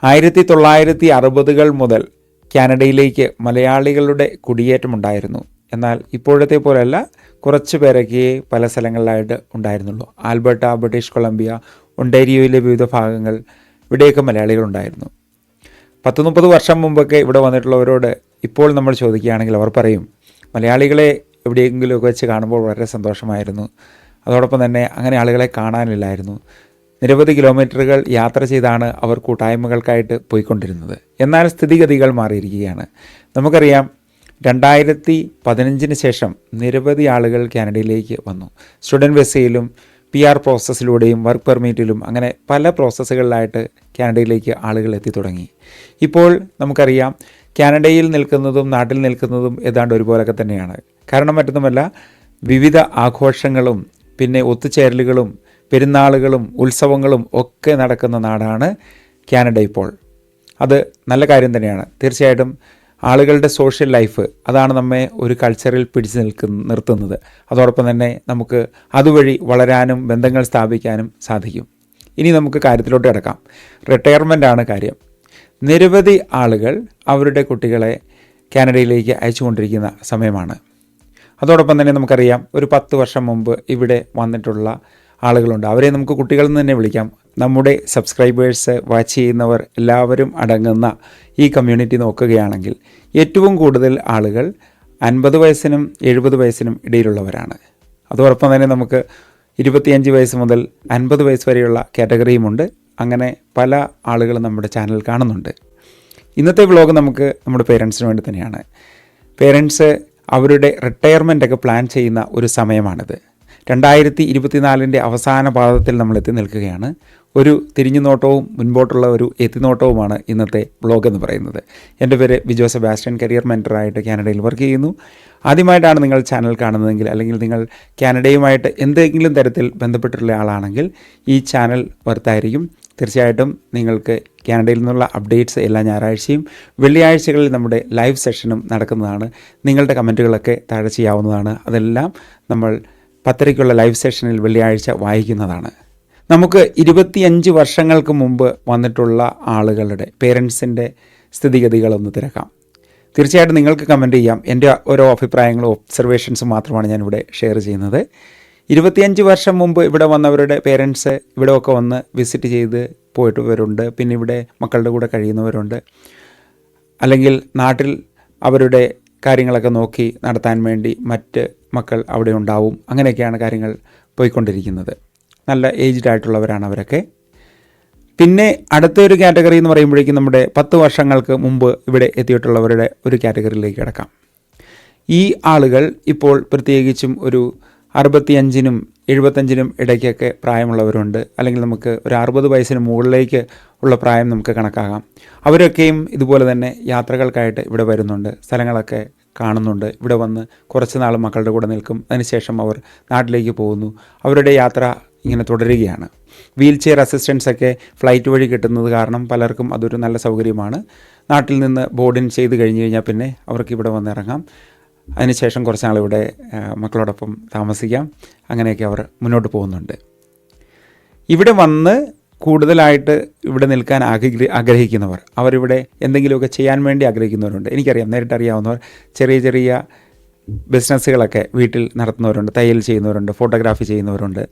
1960-കൾ മുതൽ കാനഡയിലേക്ക് മലയാളികളുടെ കുടിയേറ്റമുണ്ടായിരുന്നു. എന്നാൽ ഇപ്പോഴത്തെ പോലെയല്ല, കുറച്ച് പേരൊക്കെ പല സ്ഥലങ്ങളിലായിട്ട് ഉണ്ടായിരുന്നുള്ളൂ. ആൽബർട്ട, ബ്രിട്ടീഷ് കൊളംബിയ, ഒണ്ടാരിയോയിലെ വിവിധ ഭാഗങ്ങൾ, ഇവിടെയൊക്കെ മലയാളികളുണ്ടായിരുന്നു. 10-30 വർഷം മുമ്പൊക്കെ ഇവിടെ വന്നിട്ടുള്ളവരോട് ഇപ്പോൾ നമ്മൾ ചോദിക്കുകയാണെങ്കിൽ അവർ പറയും, മലയാളികളെ എവിടെയെങ്കിലുമൊക്കെ വെച്ച് കാണുമ്പോൾ വളരെ സന്തോഷമായിരുന്നു. അതോടൊപ്പം തന്നെ അങ്ങനെ ആളുകളെ കാണാനില്ലായിരുന്നു. നിരവധി കിലോമീറ്ററുകൾ യാത്ര ചെയ്താണ് അവർ കൂട്ടായ്മകൾക്കായിട്ട് പോയിക്കൊണ്ടിരുന്നത്. എന്നാൽ സ്ഥിതിഗതികൾ മാറിയിരിക്കുകയാണ്. നമുക്കറിയാം, 2015 ശേഷം നിരവധി ആളുകൾ കാനഡയിലേക്ക് വന്നു. സ്റ്റുഡൻറ്റ് വിസയിലും PR പ്രോസസ്സിലൂടെയും വർക്ക് പെർമിറ്റിലും അങ്ങനെ പല പ്രോസസ്സുകളിലായിട്ട് കാനഡയിലേക്ക് ആളുകൾ എത്തി തുടങ്ങി. ഇപ്പോൾ നമുക്കറിയാം, കാനഡയിൽ നിൽക്കുന്നതും നാട്ടിൽ നിൽക്കുന്നതും ഏതാണ്ട് ഒരുപോലൊക്കെ തന്നെയാണ്. കാരണം മറ്റൊന്നുമല്ല, വിവിധ ആഘോഷങ്ങളും പിന്നെ ഒത്തുചേരലുകളും പെരുന്നാളുകളും ഉത്സവങ്ങളും ഒക്കെ നടക്കുന്ന നാടാണ് കാനഡ ഇപ്പോൾ. അത് നല്ല കാര്യം തന്നെയാണ്. തീർച്ചയായിട്ടും ആളുകളുടെ സോഷ്യൽ ലൈഫ് അതാണ് നമ്മെ ഒരു കൾച്ചറിൽ പിടിച്ചു നിർത്തുന്നത്. അതോടൊപ്പം തന്നെ നമുക്ക് അതുവഴി വളരാനും ബന്ധങ്ങൾ സ്ഥാപിക്കാനും സാധിക്കും. ഇനി നമുക്ക് കാര്യത്തിലോട്ട് കിടക്കാം. റിട്ടയർമെൻ്റ് ആണ് കാര്യം. നിരവധി ആളുകൾ അവരുടെ കുട്ടികളെ കാനഡയിലേക്ക് അയച്ചുകൊണ്ടിരിക്കുന്ന സമയമാണ്. അതോടൊപ്പം തന്നെ നമുക്കറിയാം, ഒരു 10 വർഷം മുമ്പ് ഇവിടെ വന്നിട്ടുള്ള ആളുകളുണ്ട്. അവരെ നമുക്ക് കുട്ടികളെന്ന് തന്നെ വിളിക്കാം. നമ്മുടെ സബ്സ്ക്രൈബേഴ്സ്, വാച്ച് ചെയ്യുന്നവർ എല്ലാവരും അടങ്ങുന്ന ഈ കമ്മ്യൂണിറ്റി നോക്കുകയാണെങ്കിൽ ഏറ്റവും കൂടുതൽ ആളുകൾ 50 വയസ്സിനും 70 വയസ്സിനും ഇടയിലുള്ളവരാണ്. അതോടൊപ്പം തന്നെ നമുക്ക് 25 വയസ്സ് മുതൽ 50 വയസ്സ് വരെയുള്ള കാറ്റഗറിയുമുണ്ട്. അങ്ങനെ പല ആളുകളും നമ്മുടെ ചാനൽ കാണുന്നുണ്ട്. ഇന്നത്തെ വ്ലോഗ് നമുക്ക് നമ്മുടെ പേരൻസിന് വേണ്ടി തന്നെയാണ്. പേരൻസ് അവരുടെ റിട്ടയർമെൻറ്റൊക്കെ പ്ലാൻ ചെയ്യുന്ന ഒരു സമയമാണിത്. 2024 അവസാന പാദത്തിൽ നമ്മൾ എത്തി നിൽക്കുകയാണ്. ഒരു തിരിഞ്ഞുനോട്ടവും മുൻപോട്ടുള്ള ഒരു എത്തിനോട്ടവുമാണ് ഇന്നത്തെ വ്ലോഗ് എന്ന് പറയുന്നത്. എൻ്റെ പേര് ബിജോ സെബാസ്റ്റ്യൻ, കരിയർ മെൻറ്ററായിട്ട് കാനഡയിൽ വർക്ക് ചെയ്യുന്നു. ആദ്യമായിട്ടാണ് നിങ്ങൾ ചാനൽ കാണുന്നതെങ്കിൽ, അല്ലെങ്കിൽ നിങ്ങൾ കാനഡയുമായിട്ട് എന്തെങ്കിലും തരത്തിൽ ബന്ധപ്പെട്ടിട്ടുള്ള ആളാണെങ്കിൽ ഈ ചാനൽ വർത്തായിരിക്കും. തീർച്ചയായിട്ടും നിങ്ങൾക്ക് കാനഡയിൽ നിന്നുള്ള അപ്ഡേറ്റ്സ് എല്ലാ ഞായറാഴ്ചയും വെള്ളിയാഴ്ചകളിൽ നമ്മുടെ ലൈവ് സെഷനും നടക്കുന്നതാണ്. നിങ്ങളുടെ കമൻറ്റുകളൊക്കെ താഴെ ചെയ്യാവുന്നതാണ്. അതെല്ലാം നമ്മൾ 10:30ക്കുള്ള ലൈവ് സെഷനിൽ വെള്ളിയാഴ്ച വായിക്കുന്നതാണ്. നമുക്ക് 25 വർഷങ്ങൾക്ക് മുമ്പ് വന്നിട്ടുള്ള ആളുകളുടെ പേരൻസിൻ്റെ സ്ഥിതിഗതികളൊന്ന് തിരക്കാം. തീർച്ചയായിട്ടും നിങ്ങൾക്ക് കമൻറ്റ് ചെയ്യാം. എൻ്റെ ഓരോ അഭിപ്രായങ്ങളും ഒബ്സർവേഷൻസും മാത്രമാണ് ഞാനിവിടെ ഷെയർ ചെയ്യുന്നത്. 25 വർഷം മുമ്പ് ഇവിടെ വന്നവരുടെ പേരൻസ് ഇവിടെയൊക്കെ വന്ന് വിസിറ്റ് ചെയ്ത് പോയിട്ടുള്ളവരുണ്ട്. പിന്നെ ഇവിടെ മക്കളുടെ കൂടെ കഴിയുന്നവരുണ്ട്. അല്ലെങ്കിൽ നാട്ടിൽ അവരുടെ കാര്യങ്ങളൊക്കെ നോക്കി നടത്താൻ വേണ്ടി മറ്റ് മക്കൾ അവിടെ ഉണ്ടാവും. അങ്ങനെയൊക്കെയാണ് കാര്യങ്ങൾ പോയിക്കൊണ്ടിരിക്കുന്നത്. നല്ല ഏജ്ഡ് ആയിട്ടുള്ളവരാണ് അവരൊക്കെ. പിന്നെ അടുത്തൊരു കാറ്റഗറി എന്ന് പറയുമ്പോഴേക്കും നമ്മുടെ 10 വർഷങ്ങൾക്ക് മുമ്പ് ഇവിടെ എത്തിയിട്ടുള്ളവരുടെ ഒരു കാറ്റഗറിയിലേക്ക് കിടക്കാം. ഈ ആളുകൾ ഇപ്പോൾ പ്രത്യേകിച്ചും ഒരു 65-നും 75-നും ഇടയ്ക്കൊക്കെ പ്രായമുള്ളവരുണ്ട്. അല്ലെങ്കിൽ നമുക്ക് ഒരു 60 വയസ്സിന് മുകളിലേക്ക് ഉള്ള പ്രായം നമുക്ക് കണക്കാകാം. അവരൊക്കെയും ഇതുപോലെ തന്നെ യാത്രകൾക്കായിട്ട് ഇവിടെ വരുന്നുണ്ട്, സ്ഥലങ്ങളൊക്കെ കാണുന്നുണ്ട്. ഇവിടെ വന്ന് കുറച്ച് നാൾ മക്കളുടെ കൂടെ നിൽക്കും. അതിനുശേഷം അവർ നാട്ടിലേക്ക് പോകുന്നു. അവരുടെ യാത്ര ഇങ്ങനെ തുടരുകയാണ്. വീൽ ചെയർ അസിസ്റ്റൻസൊക്കെ ഫ്ലൈറ്റ് വഴി കിട്ടുന്നത് കാരണം പലർക്കും അതൊരു നല്ല സൗകര്യമാണ്. നാട്ടിൽ നിന്ന് ബോർഡിൻ ചെയ്ത് കഴിഞ്ഞ് കഴിഞ്ഞാൽ പിന്നെ അവർക്ക് ഇവിടെ വന്നിറങ്ങാം. അതിനുശേഷം കുറച്ച് നാൾ ഇവിടെ മക്കളോടൊപ്പം താമസിക്കാം. അങ്ങനെയൊക്കെ അവർ മുന്നോട്ട് പോകുന്നുണ്ട്. ഇവിടെ വന്ന് കൂടുതലായിട്ട് ഇവിടെ നിൽക്കാൻ ആഗ്രഹിക്കുന്നവർ, അവരിവിടെ എന്തെങ്കിലുമൊക്കെ ചെയ്യാൻ വേണ്ടി ആഗ്രഹിക്കുന്നവരുണ്ട്. എനിക്കറിയാം, നേരിട്ടറിയാവുന്നവർ ചെറിയ ചെറിയ ബിസിനസ്സുകളൊക്കെ വീട്ടിൽ നടത്തുന്നവരുണ്ട്, തയ്യൽ ചെയ്യുന്നവരുണ്ട്, ഫോട്ടോഗ്രാഫി ചെയ്യുന്നവരുണ്ട്,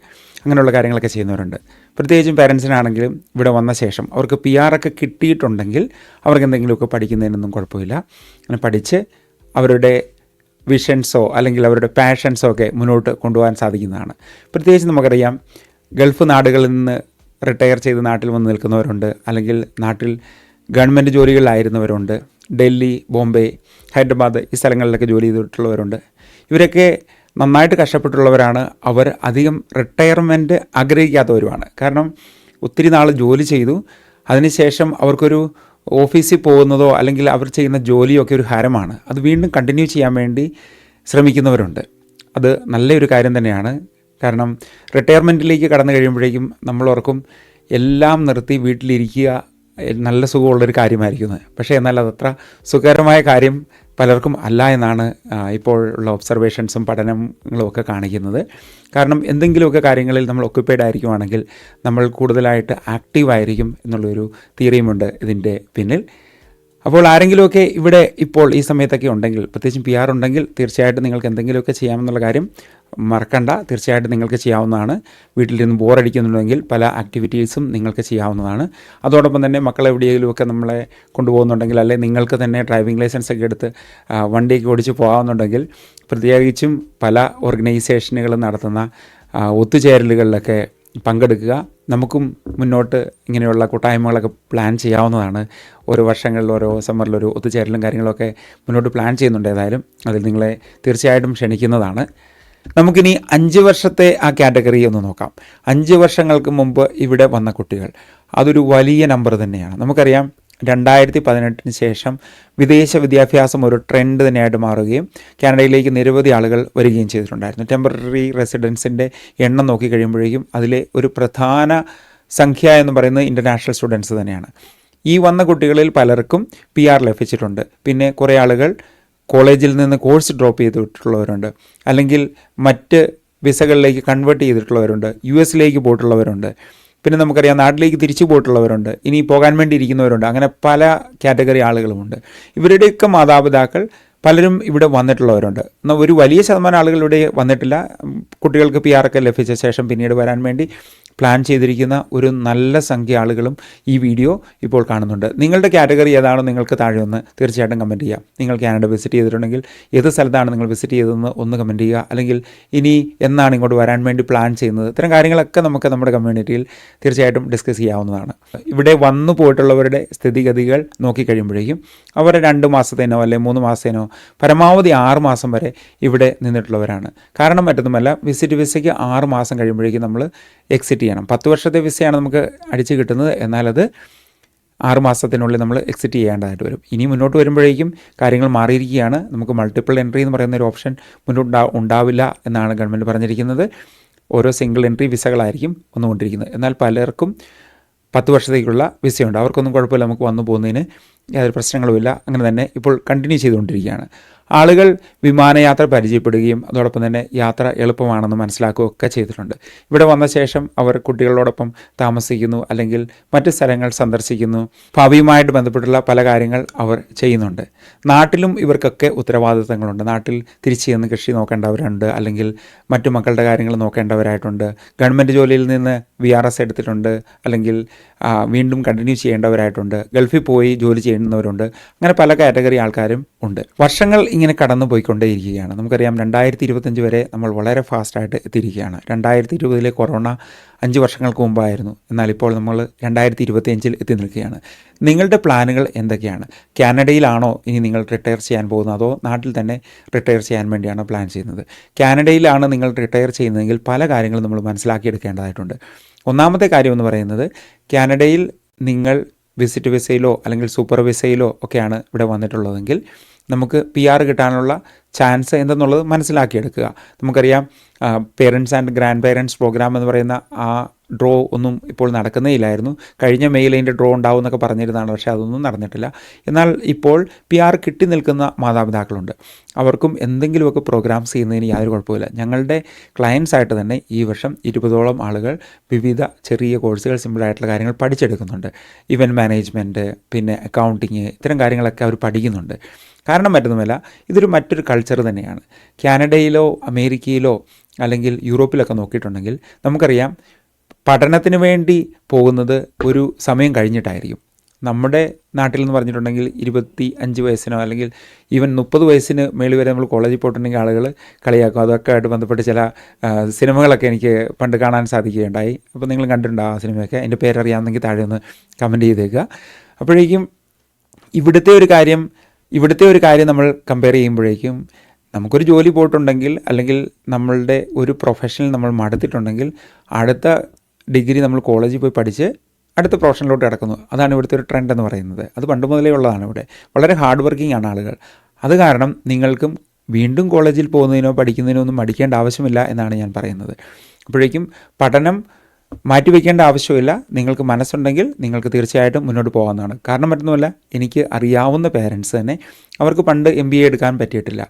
അങ്ങനെയുള്ള കാര്യങ്ങളൊക്കെ ചെയ്യുന്നവരുണ്ട്. പ്രത്യേകിച്ചും പേരൻസിനാണെങ്കിലും ഇവിടെ വന്ന ശേഷം അവർക്ക് PR ഒക്കെ കിട്ടിയിട്ടുണ്ടെങ്കിൽ അവർക്ക് എന്തെങ്കിലുമൊക്കെ പഠിക്കുന്നതിനൊന്നും കുഴപ്പമില്ല. അങ്ങനെ പഠിച്ച് അവരുടെ വിഷൻസോ അല്ലെങ്കിൽ അവരുടെ പാഷൻസോ ഒക്കെ മുന്നോട്ട് കൊണ്ടുപോകാൻ സാധിക്കുന്നതാണ്. പ്രത്യേകിച്ച് നമുക്കറിയാം, ഗൾഫ് നാടുകളിൽ നിന്ന് റിട്ടയർ ചെയ്ത് നാട്ടിൽ വന്ന് നിൽക്കുന്നവരുണ്ട്. അല്ലെങ്കിൽ നാട്ടിൽ ഗവൺമെൻറ് ജോലികളിലായിരുന്നവരുണ്ട്. ഡൽഹി, ബോംബെ, ഹൈദരാബാദ് ഈ സ്ഥലങ്ങളിലൊക്കെ ജോലി ചെയ്തിട്ടുള്ളവരുണ്ട്. ഇവരൊക്കെ നന്നായിട്ട് കഷ്ടപ്പെട്ടുള്ളവരാണ്. അവർ അധികം റിട്ടയർമെൻറ്റ് ആഗ്രഹിക്കാത്തവരുമാണ്. കാരണം ഒത്തിരി നാൾ ജോലി ചെയ്തു, അതിനുശേഷം അവർക്കൊരു ഓഫീസിൽ പോകുന്നതോ അല്ലെങ്കിൽ അവർ ചെയ്യുന്ന ജോലിയൊക്കെ ഒരു ഹരമാണ്. അത് വീണ്ടും കണ്ടിന്യൂ ചെയ്യാൻ വേണ്ടി ശ്രമിക്കുന്നവരുണ്ട്. അത് നല്ലൊരു കാര്യം തന്നെയാണ്. കാരണം റിട്ടയർമെൻറ്റിലേക്ക് കടന്നു കഴിയുമ്പോഴേക്കും നമ്മളോർക്കും എല്ലാം നിർത്തി വീട്ടിലിരിക്കുക നല്ല സുഖമുള്ളൊരു കാര്യമായിരിക്കുന്നത്. പക്ഷേ എന്നാൽ അതത്ര സുഖകരമായ കാര്യം പലർക്കും അല്ല എന്നാണ് ഇപ്പോൾ ഉള്ള ഒബ്സർവേഷൻസും പഠനങ്ങളും ഒക്കെ കാണിക്കുന്നത്. കാരണം എന്തെങ്കിലുമൊക്കെ കാര്യങ്ങളിൽ നമ്മൾ ഒക്യുപ്പൈഡ് ആയിരിക്കുവാണെങ്കിൽ നമ്മൾ കൂടുതലായിട്ട് ആക്റ്റീവായിരിക്കും എന്നുള്ളൊരു തിയറിയുമുണ്ട് ഇതിൻ്റെ പിന്നിൽ. അപ്പോൾ ആരെങ്കിലുമൊക്കെ ഇവിടെ ഇപ്പോൾ ഈ സമയത്തൊക്കെ ഉണ്ടെങ്കിൽ, പ്രത്യേകിച്ചും PR ഉണ്ടെങ്കിൽ തീർച്ചയായിട്ടും നിങ്ങൾക്ക് എന്തെങ്കിലുമൊക്കെ ചെയ്യാമെന്നുള്ള കാര്യം മറക്കണ്ട. തീർച്ചയായിട്ടും നിങ്ങൾക്ക് ചെയ്യാവുന്നതാണ്. വീട്ടിലിരുന്ന് ബോറടിക്കുന്നുണ്ടെങ്കിൽ പല ആക്ടിവിറ്റീസും നിങ്ങൾക്ക് ചെയ്യാവുന്നതാണ്. അതോടൊപ്പം തന്നെ മക്കൾ എവിടെയെങ്കിലുമൊക്കെ നമ്മളെ കൊണ്ടുപോകുന്നുണ്ടെങ്കിൽ, അല്ലെങ്കിൽ നിങ്ങൾക്ക് തന്നെ ഡ്രൈവിംഗ് ലൈസൻസ് ഒക്കെ എടുത്ത് വണ്ടിയൊക്കെ ഓടിച്ച് പോകാമെന്നുണ്ടെങ്കിൽ, പ്രത്യേകിച്ചും പല ഓർഗനൈസേഷനുകൾ നടത്തുന്ന ഒത്തുചേരലുകളിലൊക്കെ പങ്കെടുക്കുക. നമുക്കും മുന്നോട്ട് ഇങ്ങനെയുള്ള കൂട്ടായ്മകളൊക്കെ പ്ലാൻ ചെയ്യാവുന്നതാണ്. ഓരോ വർഷങ്ങളിൽ ഓരോ സമ്മറിലൊരു ഒത്തുചേരലും കാര്യങ്ങളൊക്കെ മുന്നോട്ട് പ്ലാൻ ചെയ്യുന്നുണ്ട്. ഏതായാലും അതിൽ നിങ്ങളെ തീർച്ചയായിട്ടും ക്ഷണിക്കുന്നതാണ്. നമുക്കിനി 5 വർഷത്തെ ആ കാറ്റഗറി ഒന്ന് നോക്കാം. 5 വർഷങ്ങൾക്ക് മുമ്പ് ഇവിടെ വന്ന കുട്ടികൾ, അതൊരു വലിയ നമ്പർ തന്നെയാണ്. നമുക്കറിയാം 2018 ശേഷം വിദേശ വിദ്യാഭ്യാസം ഒരു ട്രെൻഡ് തന്നെയായിട്ട് മാറുകയും കാനഡയിലേക്ക് നിരവധി ആളുകൾ വരികയും ചെയ്തിട്ടുണ്ടായിരുന്നു. ടെമ്പററി റെസിഡൻസിൻ്റെ എണ്ണം നോക്കിക്കഴിയുമ്പോഴേക്കും അതിലെ ഒരു പ്രധാന സംഖ്യ എന്ന് പറയുന്നത് ഇൻ്റർനാഷണൽ സ്റ്റുഡൻസ് തന്നെയാണ്. ഈ വന്ന കുട്ടികളിൽ പലർക്കും PR ലഭിച്ചിട്ടുണ്ട്. പിന്നെ കുറേ ആളുകൾ കോളേജിൽ നിന്ന് കോഴ്സ് ഡ്രോപ്പ് ചെയ്തിട്ടുള്ളവരുണ്ട്, അല്ലെങ്കിൽ മറ്റ് വിസകളിലേക്ക് കൺവേർട്ട് ചെയ്തിട്ടുള്ളവരുണ്ട്, US പോയിട്ടുള്ളവരുണ്ട്. പിന്നെ നമുക്കറിയാം നാട്ടിലേക്ക് തിരിച്ചു പോയിട്ടുള്ളവരുണ്ട്, ഇനി പോകാൻ വേണ്ടി ഇരിക്കുന്നവരുണ്ട്. അങ്ങനെ പല കാറ്റഗറി ആളുകളുമുണ്ട്. ഇവരുടെയൊക്കെ മാതാപിതാക്കൾ പലരും ഇവിടെ വന്നിട്ടുള്ളവരുണ്ട്. എന്നാൽ ഒരു വലിയ ശതമാനം ആളുകൾ ഇവിടെ വന്നിട്ടില്ല. കുട്ടികൾക്ക് PR ഒക്കെ ലഭിച്ച ശേഷം പിന്നീട് വരാൻ വേണ്ടി പ്ലാൻ ചെയ്തിരിക്കുന്ന ഒരു നല്ല സംഖ്യ ആളുകളും ഈ വീഡിയോ ഇപ്പോൾ കാണുന്നുണ്ട്. നിങ്ങളുടെ കാറ്റഗറി ഏതാണോ നിങ്ങൾക്ക് താഴെ ഒന്ന് തീർച്ചയായിട്ടും കമൻറ്റ് ചെയ്യുക. നിങ്ങൾ കാനഡ വിസിറ്റ് ചെയ്തിട്ടുണ്ടെങ്കിൽ ഏത് സ്ഥലത്താണ് നിങ്ങൾ വിസിറ്റ് ചെയ്തതെന്ന് ഒന്ന് കമൻറ്റ് ചെയ്യുക. അല്ലെങ്കിൽ ഇനി എന്നാണ് ഇങ്ങോട്ട് വരാൻ വേണ്ടി പ്ലാൻ ചെയ്യുന്നത്, ഇത്തരം കാര്യങ്ങളൊക്കെ നമുക്ക് നമ്മുടെ കമ്മ്യൂണിറ്റിയിൽ തീർച്ചയായിട്ടും ഡിസ്കസ് ചെയ്യാവുന്നതാണ്. ഇവിടെ വന്നു പോയിട്ടുള്ളവരുടെ സ്ഥിതിഗതികൾ നോക്കിക്കഴിയുമ്പോഴേക്കും അവർ 2 മാസത്തേനോ അല്ലെങ്കിൽ 3 മാസത്തേനോ പരമാവധി 6 മാസം വരെ ഇവിടെ നിന്നിട്ടുള്ളവരാണ്. കാരണം മറ്റൊന്നുമല്ല, വിസിറ്റ് വിസയ്ക്ക് 6 മാസം കഴിയുമ്പോഴേക്കും നമ്മൾ എക്സിറ്റ് ചെയ്യണം. 10 വർഷത്തെ വിസയാണ് നമുക്ക് അടിച്ച് കിട്ടുന്നത്, എന്നാൽ അത് 6 മാസത്തിനുള്ളിൽ നമ്മൾ എക്സിറ്റ് ചെയ്യേണ്ടതായിട്ട് വരും. ഇനി മുന്നോട്ട് വരുമ്പോഴേക്കും കാര്യങ്ങൾ മാറിയിരിക്കുകയാണ്. നമുക്ക് മൾട്ടിപ്പിൾ എൻട്രി എന്ന് പറയുന്ന ഒരു ഓപ്ഷൻ ഉണ്ടാവില്ല എന്നാണ് ഗവൺമെൻറ് പറഞ്ഞിരിക്കുന്നത്. ഓരോ സിംഗിൾ എൻട്രി വിസകളായിരിക്കും വന്നുകൊണ്ടിരിക്കുന്നത്. എന്നാൽ പലർക്കും 10 വർഷത്തേക്കുള്ള വിസയുണ്ട്. അവർക്കൊന്നും കുഴപ്പമില്ല, നമുക്ക് വന്നു പോകുന്നതിന് യാതൊരു പ്രശ്നങ്ങളുമില്ല. അങ്ങനെ തന്നെ ഇപ്പോൾ കണ്ടിന്യൂ ചെയ്തുകൊണ്ടിരിക്കുകയാണ്. ആളുകൾ വിമാനയാത്ര പരിചയപ്പെടുകയും അതോടൊപ്പം തന്നെ യാത്ര എളുപ്പമാണെന്ന് മനസ്സിലാക്കുകയൊക്കെ ചെയ്തിട്ടുണ്ട്. ഇവിടെ വന്ന ശേഷം അവർ കുട്ടികളോടൊപ്പം താമസിക്കുന്നു, അല്ലെങ്കിൽ മറ്റ് സ്ഥലങ്ങൾ സന്ദർശിക്കുന്നു. ഭാവിയുമായിട്ട് ബന്ധപ്പെട്ടുള്ള പല കാര്യങ്ങൾ അവർ ചെയ്യുന്നുണ്ട്. നാട്ടിലും ഇവർക്കൊക്കെ ഉത്തരവാദിത്തങ്ങളുണ്ട്. നാട്ടിൽ തിരിച്ചു ചെന്ന് കൃഷി നോക്കേണ്ടവരുണ്ട്, അല്ലെങ്കിൽ മറ്റു മക്കളുടെ കാര്യങ്ങൾ നോക്കേണ്ടവരായിട്ടുണ്ട്. ഗവൺമെൻറ് ജോലിയിൽ നിന്ന് VRS എടുത്തിട്ടുണ്ട്, അല്ലെങ്കിൽ വീണ്ടും കണ്ടിന്യൂ ചെയ്യേണ്ടവരായിട്ടുണ്ട്. ഗൾഫിൽ പോയി ജോലി ചെയ്യുന്നവരുണ്ട്. അങ്ങനെ പല കാറ്റഗറി ആൾക്കാരും ഉണ്ട്. വർഷങ്ങൾ ഇങ്ങനെ കടന്നു പോയിക്കൊണ്ടേയിരിക്കുകയാണ്. നമുക്കറിയാം 2025 വരെ നമ്മൾ വളരെ ഫാസ്റ്റായിട്ട് എത്തിയിരിക്കുകയാണ്. 2020 കൊറോണ 5 വർഷങ്ങൾക്ക് മുമ്പായിരുന്നു. എന്നാൽ ഇപ്പോൾ നമ്മൾ 2025 എത്തി നിൽക്കുകയാണ്. നിങ്ങളുടെ പ്ലാനുകൾ എന്തൊക്കെയാണ്? കാനഡയിലാണോ ഇനി നിങ്ങൾ റിട്ടയർ ചെയ്യാൻ പോകുന്നത്, അതോ നാട്ടിൽ തന്നെ റിട്ടയർ ചെയ്യാൻ വേണ്ടിയാണോ പ്ലാൻ ചെയ്യുന്നത്? കാനഡയിലാണ് നിങ്ങൾ റിട്ടയർ ചെയ്യുന്നതെങ്കിൽ പല കാര്യങ്ങളും നമ്മൾ മനസ്സിലാക്കിയെടുക്കേണ്ടതായിട്ടുണ്ട്. ഒന്നാമത്തെ കാര്യം എന്ന് പറയുന്നത്, കാനഡയിൽ നിങ്ങൾ വിസിറ്റ് വിസയിലോ അല്ലെങ്കിൽ സൂപ്പർ വിസയിലോ ഒക്കെയാണ് ഇവിടെ വന്നിട്ടുള്ളതെങ്കിൽ നമുക്ക് PR കിട്ടാനുള്ള ചാൻസ് എന്തെന്നുള്ളത് മനസ്സിലാക്കിയെടുക്കുക. നമുക്കറിയാം parents and grandparents program എന്ന് പറയുന്ന ആ ഡ്രോ ഒന്നും ഇപ്പോൾ നടക്കുന്നേ ഇല്ലായിരുന്നു. കഴിഞ്ഞ മെയിൽ അതിൻ്റെ ഡ്രോ ഉണ്ടാവും എന്നൊക്കെ പറഞ്ഞിരുന്നതാണ്, പക്ഷേ അതൊന്നും നടന്നിട്ടില്ല. എന്നാൽ ഇപ്പോൾ PR കിട്ടി നിൽക്കുന്ന മാതാപിതാക്കളുണ്ട്. അവർക്കും എന്തെങ്കിലുമൊക്കെ പ്രോഗ്രാംസ് ചെയ്യുന്നതിന് യാതൊരു കുഴപ്പമില്ല. ഞങ്ങളുടെ ക്ലയൻസ് ആയിട്ട് തന്നെ ഈ വർഷം 20ഓളം ആളുകൾ വിവിധ ചെറിയ കോഴ്സുകൾ, സിമ്പിളായിട്ടുള്ള കാര്യങ്ങൾ പഠിച്ചെടുക്കുന്നുണ്ട്. ഇവൻറ്റ് മാനേജ്മെൻറ്റ്, പിന്നെ അക്കൗണ്ടിങ്, ഇത്തരം കാര്യങ്ങളൊക്കെ അവർ പഠിക്കുന്നുണ്ട്. കാരണം മറ്റൊന്നുമല്ല, ഇതൊരു മറ്റൊരു കൾച്ചർ തന്നെയാണ്. കാനഡയിലോ അമേരിക്കയിലോ അല്ലെങ്കിൽ യൂറോപ്പിലൊക്കെ നോക്കിയിട്ടുണ്ടെങ്കിൽ നമുക്കറിയാം പഠനത്തിന് വേണ്ടി പോകുന്നത് ഒരു സമയം കഴിഞ്ഞിട്ടായിരിക്കും. നമ്മുടെ നാട്ടിൽ എന്ന് പറഞ്ഞിട്ടുണ്ടെങ്കിൽ 25 വയസ്സിനോ അല്ലെങ്കിൽ ഈവൻ 30 വയസ്സിന് മേളിൽ വരെ നമ്മൾ കോളേജിൽ പോയിട്ടുണ്ടെങ്കിൽ ആളുകൾ കളിയാക്കും. അതൊക്കെ ആയിട്ട് ബന്ധപ്പെട്ട് ചില സിനിമകളൊക്കെ എനിക്ക് പണ്ട് കാണാൻ സാധിക്കുകയുണ്ടായി. അപ്പോൾ നിങ്ങൾ കണ്ടിട്ടുണ്ടോ ആ സിനിമയൊക്കെ? എൻ്റെ പേരറിയാമെന്നെങ്കിൽ താഴെ ഒന്ന് കമൻറ്റ് ചെയ്തേക്കുക. അപ്പോഴേക്കും ഇവിടുത്തെ ഒരു കാര്യം നമ്മൾ കമ്പയർ ചെയ്യുമ്പോഴേക്കും നമുക്കൊരു ജോലി പോയിട്ടുണ്ടെങ്കിൽ, അല്ലെങ്കിൽ നമ്മളുടെ ഒരു പ്രൊഫഷനിൽ നമ്മൾ മടുത്തിട്ടുണ്ടെങ്കിൽ അടുത്ത ഡിഗ്രി നമ്മൾ കോളേജിൽ പോയി പഠിച്ച് അടുത്ത പ്രൊഫഷനിലോട്ട് കിടക്കുന്നു. അതാണ് ഇവിടുത്തെ ഒരു ട്രെൻഡ് എന്ന് പറയുന്നത്. അത് പണ്ട് മുതലേ ഉള്ളതാണ്. ഇവിടെ വളരെ ഹാർഡ് വർക്കിംഗ് ആണ് ആളുകൾ. അത് കാരണം നിങ്ങൾക്കും വീണ്ടും കോളേജിൽ പോകുന്നതിനോ പഠിക്കുന്നതിനോ ഒന്നും മടിക്കേണ്ട ആവശ്യമില്ല എന്നാണ് ഞാൻ പറയുന്നത്. അപ്പോഴേക്കും പഠനം മാറ്റിവെക്കേണ്ട ആവശ്യമില്ല. നിങ്ങൾക്ക് മനസ്സുണ്ടെങ്കിൽ നിങ്ങൾക്ക് തീർച്ചയായിട്ടും മുന്നോട്ട് പോകാവുന്നതാണ്. കാരണം മറ്റൊന്നുമല്ല, എനിക്ക് അറിയാവുന്ന പേരൻസ് തന്നെ അവർക്ക് പണ്ട് MBA എടുക്കാൻ പറ്റിയിട്ടില്ല.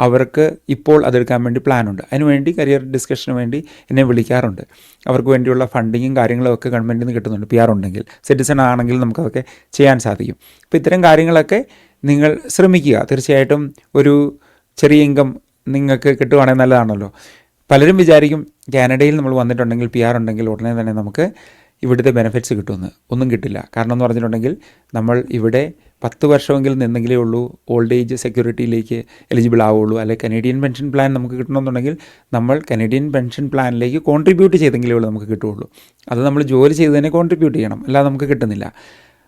അവർക്ക് ഇപ്പോൾ അതെടുക്കാൻ വേണ്ടി പ്ലാനുണ്ട്. അതിനുവേണ്ടി കരിയർ ഡിസ്കഷന് വേണ്ടി എന്നെ വിളിക്കാറുണ്ട്. അവർക്ക് വേണ്ടിയുള്ള ഫണ്ടിങ്ങും കാര്യങ്ങളും ഒക്കെ ഗവൺമെൻറ്റിൽ നിന്ന് കിട്ടുന്നുണ്ട്. PR ഉണ്ടെങ്കിൽ, സിറ്റിസൺ ആണെങ്കിൽ നമുക്കതൊക്കെ ചെയ്യാൻ സാധിക്കും. അപ്പോൾ ഇത്തരം കാര്യങ്ങളൊക്കെ നിങ്ങൾ ശ്രമിക്കുക. തീർച്ചയായിട്ടും ഒരു ചെറിയ ഇൻകം നിങ്ങൾക്ക് കിട്ടുവാണെങ്കിൽ നല്ലതാണല്ലോ. പലരും വിചാരിക്കും കാനഡയിൽ നമ്മൾ വന്നിട്ടുണ്ടെങ്കിൽ PR ഉണ്ടെങ്കിൽ ഉടനെ തന്നെ നമുക്ക് ഇവിടുത്തെ ബെനിഫിറ്റ്സ് കിട്ടുമെന്ന്. ഒന്നും കിട്ടില്ല. കാരണം എന്ന് പറഞ്ഞിട്ടുണ്ടെങ്കിൽ നമ്മൾ ഇവിടെ 10 വർഷമെങ്കിലും നിന്നെങ്കിലേ ഉള്ളൂ ഓൾഡ് ഏജ് സെക്യൂരിറ്റിയിലേക്ക് എലിജിബിൾ ആവുള്ളൂ. അല്ലെങ്കിൽ കനേഡിയൻ പെൻഷൻ പ്ലാൻ നമുക്ക് കിട്ടണമെന്നുണ്ടെങ്കിൽ നമ്മൾ കനേഡിയൻ പെൻഷൻ പ്ലാനിലേക്ക് കോൺട്രിബ്യൂട്ട് ചെയ്തെങ്കിലേ ഉള്ളൂ നമുക്ക് കിട്ടുകയുള്ളൂ. അത് നമ്മൾ ജോലി ചെയ്ത് തന്നെ കോൺട്രിബ്യൂട്ട് ചെയ്യണം, അല്ലാതെ നമുക്ക് കിട്ടുന്നില്ല.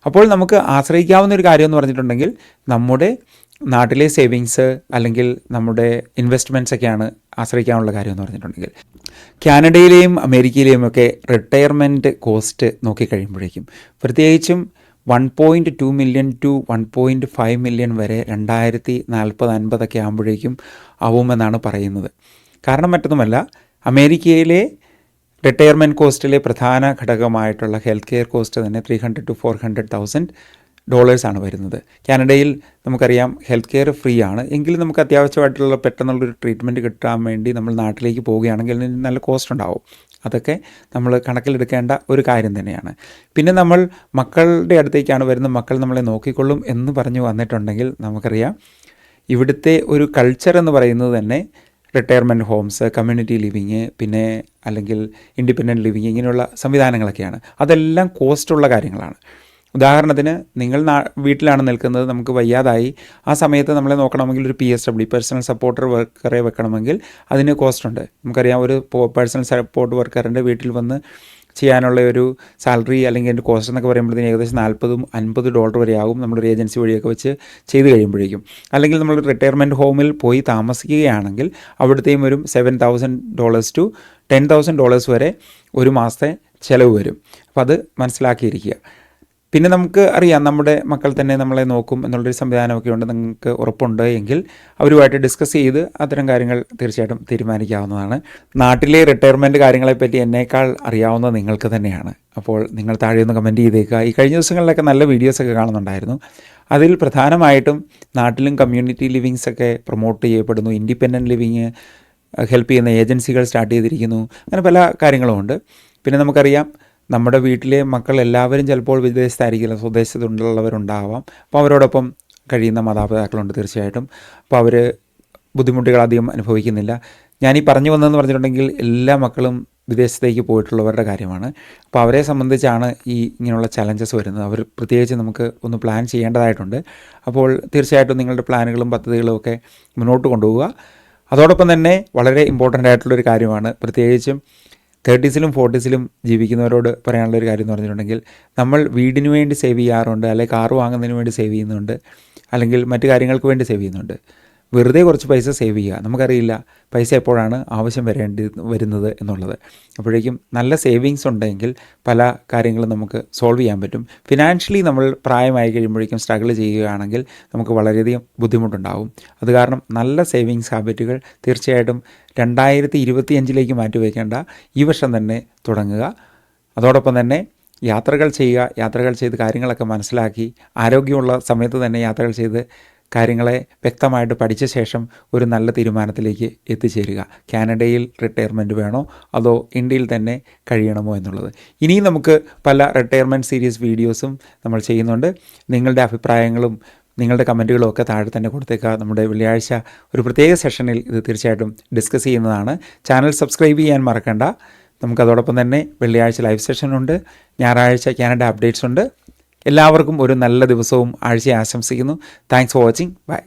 അപ്പോൾ നമുക്ക് ആശ്രയിക്കാവുന്ന ഒരു കാര്യം എന്ന് പറഞ്ഞിട്ടുണ്ടെങ്കിൽ നമ്മുടെ നാട്ടിലെ സേവിങ്സ് അല്ലെങ്കിൽ നമ്മുടെ ഇൻവെസ്റ്റ്മെൻറ്റ്സ് ഒക്കെയാണ് ആശ്രയിക്കാനുള്ള കാര്യം എന്ന് പറഞ്ഞിട്ടുണ്ടെങ്കിൽ. കാനഡയിലെയും അമേരിക്കയിലെയും ഒക്കെ റിട്ടയർമെൻറ്റ് കോസ്റ്റ് നോക്കിക്കഴിയുമ്പോഴേക്കും പ്രത്യേകിച്ചും 1.2 മില്യൺ ടു 1.5 മില്യൺ വരെ 2040-50 ആകുമ്പോഴേക്കും ആവുമെന്നാണ് പറയുന്നത്. കാരണം മറ്റൊന്നുമല്ല, അമേരിക്കയിലെ റിട്ടയർമെൻറ്റ് കോസ്റ്റിലെ പ്രധാന ഘടകമായിട്ടുള്ള ഹെൽത്ത് കെയർ കോസ്റ്റ് തന്നെ $300,000 to $400,000 വരുന്നത്. കാനഡയിൽ നമുക്കറിയാം ഹെൽത്ത് കെയർ ഫ്രീ ആണ്. എങ്കിലും നമുക്ക് അത്യാവശ്യമായിട്ടുള്ള പെട്ടെന്നുള്ളൊരു ട്രീറ്റ്മെൻറ്റ് കിട്ടാൻ വേണ്ടി നമ്മൾ നാട്ടിലേക്ക് പോവുകയാണെങ്കിൽ അതിന് നല്ല കോസ്റ്റ് ഉണ്ടാവും. അതൊക്കെ നമ്മൾ കണക്കിലെടുക്കേണ്ട ഒരു കാര്യം തന്നെയാണ്. പിന്നെ നമ്മൾ മക്കളുടെ അടുത്തേക്കാണ് വരുന്നത്, മക്കൾ നമ്മളെ നോക്കിക്കൊള്ളും എന്ന് പറഞ്ഞു വന്നിട്ടുണ്ടെങ്കിൽ നമുക്കറിയാം ഇവിടുത്തെ ഒരു കൾച്ചർ എന്ന് പറയുന്നത് തന്നെ റിട്ടയർമെൻറ്റ് ഹോംസ്, കമ്മ്യൂണിറ്റി ലിവിങ്, പിന്നെ അല്ലെങ്കിൽ ഇൻഡിപെൻഡൻറ്റ് ലിവിങ്, ഇങ്ങനെയുള്ള സംവിധാനങ്ങളൊക്കെയാണ്. അതെല്ലാം കോസ്റ്റുള്ള കാര്യങ്ങളാണ്. ഉദാഹരണത്തിന് നിങ്ങൾ വീട്ടിലാണ് നിൽക്കുന്നത്, നമുക്ക് വയ്യാതായി, ആ സമയത്ത് നമ്മളെ നോക്കണമെങ്കിൽ ഒരു PSW പേഴ്സണൽ സപ്പോർട്ടർ വർക്കറെ വെക്കണമെങ്കിൽ അതിന് കോസ്റ്റ് ഉണ്ട്. നമുക്കറിയാം ഒരു പേഴ്സണൽ സപ്പോർട്ട് വർക്കറിൻ്റെ വീട്ടിൽ വന്ന് ചെയ്യാനുള്ള ഒരു സാലറി അല്ലെങ്കിൽ അതിൻ്റെ കോസ്റ്റ് എന്നൊക്കെ പറയുമ്പോഴത്തേന് ഏകദേശം $40-50 വരെ ആകും നമ്മളൊരു ഏജൻസി വഴിയൊക്കെ വെച്ച് ചെയ്ത് കഴിയുമ്പോഴേക്കും. അല്ലെങ്കിൽ നമ്മൾ റിട്ടയർമെൻറ്റ് ഹോമിൽ പോയി താമസിക്കുകയാണെങ്കിൽ അവിടുത്തെയും ഒരു $7,000 to $10,000 വരെ ഒരു മാസത്തെ ചിലവ് വരും. അപ്പോൾ അത് മനസ്സിലാക്കിയിരിക്കുക. പിന്നെ നമുക്ക് അറിയാം നമ്മുടെ മക്കൾ തന്നെ നമ്മളെ നോക്കും എന്നുള്ളൊരു സംവിധാനമൊക്കെ ഉണ്ട്. നിങ്ങൾക്ക് ഉറപ്പുണ്ട് എങ്കിൽ അവരുമായിട്ട് ഡിസ്കസ് ചെയ്ത് അത്തരം കാര്യങ്ങൾ തീർച്ചയായിട്ടും തീരുമാനിക്കാവുന്നതാണ്. നാട്ടിലെ റിട്ടയർമെൻറ്റ് കാര്യങ്ങളെപ്പറ്റി എന്നേക്കാൾ അറിയാവുന്നത് നിങ്ങൾക്ക് തന്നെയാണ്. അപ്പോൾ നിങ്ങൾ താഴെ ഒന്ന് കമൻറ്റ് ചെയ്തേക്കുക. ഈ കഴിഞ്ഞ ദിവസങ്ങളിലൊക്കെ നല്ല വീഡിയോസൊക്കെ കാണുന്നുണ്ടായിരുന്നു. അതിൽ പ്രധാനമായിട്ടും നാട്ടിലും കമ്മ്യൂണിറ്റി ലിവിങ്സൊക്കെ പ്രൊമോട്ട് ചെയ്യപ്പെടുന്നു. ഇൻഡിപെൻഡൻറ്റ് ലിവിങ് ഹെൽപ്പ് ചെയ്യുന്ന ഏജൻസികൾ സ്റ്റാർട്ട് ചെയ്തിരിക്കുന്നു. അങ്ങനെ പല കാര്യങ്ങളുമുണ്ട്. പിന്നെ നമുക്കറിയാം നമ്മുടെ വീട്ടിലെ മക്കൾ എല്ലാവരും ചിലപ്പോൾ വിദേശത്തായിരിക്കില്ല, സ്വദേശത്തുള്ളവരുണ്ടാവാം. അപ്പോൾ അവരോടൊപ്പം കഴിയുന്ന മാതാപിതാക്കളുണ്ട് തീർച്ചയായിട്ടും. അപ്പോൾ അവർ ബുദ്ധിമുട്ടുകൾ അധികം അനുഭവിക്കുന്നില്ല. ഞാനീ പറഞ്ഞു വന്നതെന്ന് പറഞ്ഞിട്ടുണ്ടെങ്കിൽ എല്ലാ മക്കളും വിദേശത്തേക്ക് പോയിട്ടുള്ളവരുടെ കാര്യമാണ്. അപ്പോൾ അവരെ സംബന്ധിച്ചാണ് ഇങ്ങനെയുള്ള ചലഞ്ചസ് വരുന്നത്. അവർ പ്രത്യേകിച്ച് നമുക്ക് ഒന്ന് പ്ലാൻ ചെയ്യേണ്ടതായിട്ടുണ്ട്. അപ്പോൾ തീർച്ചയായിട്ടും നിങ്ങളുടെ പ്ലാനുകളും പദ്ധതികളും ഒക്കെ മുന്നോട്ട് കൊണ്ടുപോവുക. അതോടൊപ്പം തന്നെ വളരെ ഇമ്പോർട്ടൻ്റ് ആയിട്ടുള്ളൊരു കാര്യമാണ്, പ്രത്യേകിച്ചും 30s-ലും 40s-ലും ജീവിക്കുന്നവരോട് പറയാനുള്ളൊരു കാര്യം എന്ന് പറഞ്ഞിട്ടുണ്ടെങ്കിൽ നമ്മൾ വീടിന് വേണ്ടി സേവ് ചെയ്യാറുണ്ട്, അല്ലെങ്കിൽ കാറ് വാങ്ങുന്നതിന് വേണ്ടി സേവ് ചെയ്യുന്നുണ്ട്, അല്ലെങ്കിൽ മറ്റു കാര്യങ്ങൾക്ക് വേണ്ടി സേവ് ചെയ്യുന്നുണ്ട്. വെറുതെ കുറച്ച് പൈസ സേവ് ചെയ്യുക. നമുക്കറിയില്ല പൈസ എപ്പോഴാണ് ആവശ്യം വരുന്നത് എന്നുള്ളത്. അപ്പോഴേക്കും നല്ല സേവിങ്സ് ഉണ്ടെങ്കിൽ പല കാര്യങ്ങളും നമുക്ക് സോൾവ് ചെയ്യാൻ പറ്റും. ഫിനാൻഷ്യലി നമ്മൾ പ്രായമായി കഴിയുമ്പോഴേക്കും സ്ട്രഗിൾ ചെയ്യുകയാണെങ്കിൽ നമുക്ക് വളരെയധികം ബുദ്ധിമുട്ടുണ്ടാവും. അത് കാരണം നല്ല സേവിങ്സ് ഹാബിറ്റുകൾ തീർച്ചയായിട്ടും 2025 മാറ്റിവെക്കേണ്ട ഈ വർഷം തന്നെ തുടങ്ങുക. അതോടൊപ്പം തന്നെ യാത്രകൾ ചെയ്യുക. യാത്രകൾ ചെയ്ത് കാര്യങ്ങളൊക്കെ മനസ്സിലാക്കി ആരോഗ്യമുള്ള സമയത്ത് തന്നെ യാത്രകൾ ചെയ്ത് കാര്യങ്ങളെ വ്യക്തമായിട്ട് പഠിച്ച ശേഷം ഒരു നല്ല തീരുമാനത്തിലേക്ക് എത്തിച്ചേരുക. കാനഡയിൽ റിട്ടയർമെൻറ്റ് വേണോ അതോ ഇന്ത്യയിൽ തന്നെ കഴിയണമോ എന്നുള്ളത്. ഇനിയും നമുക്ക് പല റിട്ടയർമെൻറ്റ് സീരീസ് വീഡിയോസും നമ്മൾ ചെയ്യുന്നുണ്ട്. നിങ്ങളുടെ അഭിപ്രായങ്ങളും നിങ്ങളുടെ കമൻറ്റുകളും ഒക്കെ താഴെ തന്നെ കൊടുത്തേക്കുക. നമ്മുടെ വെള്ളിയാഴ്ച ഒരു പ്രത്യേക സെഷനിൽ ഇത് തീർച്ചയായിട്ടും ഡിസ്കസ് ചെയ്യുന്നതാണ്. ചാനൽ സബ്സ്ക്രൈബ് ചെയ്യാൻ മറക്കണ്ട. നമുക്കതോടൊപ്പം തന്നെ വെള്ളിയാഴ്ച ലൈവ് സെഷനുണ്ട്, ഞായറാഴ്ച കാനഡ അപ്ഡേറ്റ്സ് ഉണ്ട്. എല്ലാവർക്കും ഒരു നല്ല ദിവസവും ആഴ്ചയും ആശംസിക്കുന്നു. Thanks for watching. ബൈ.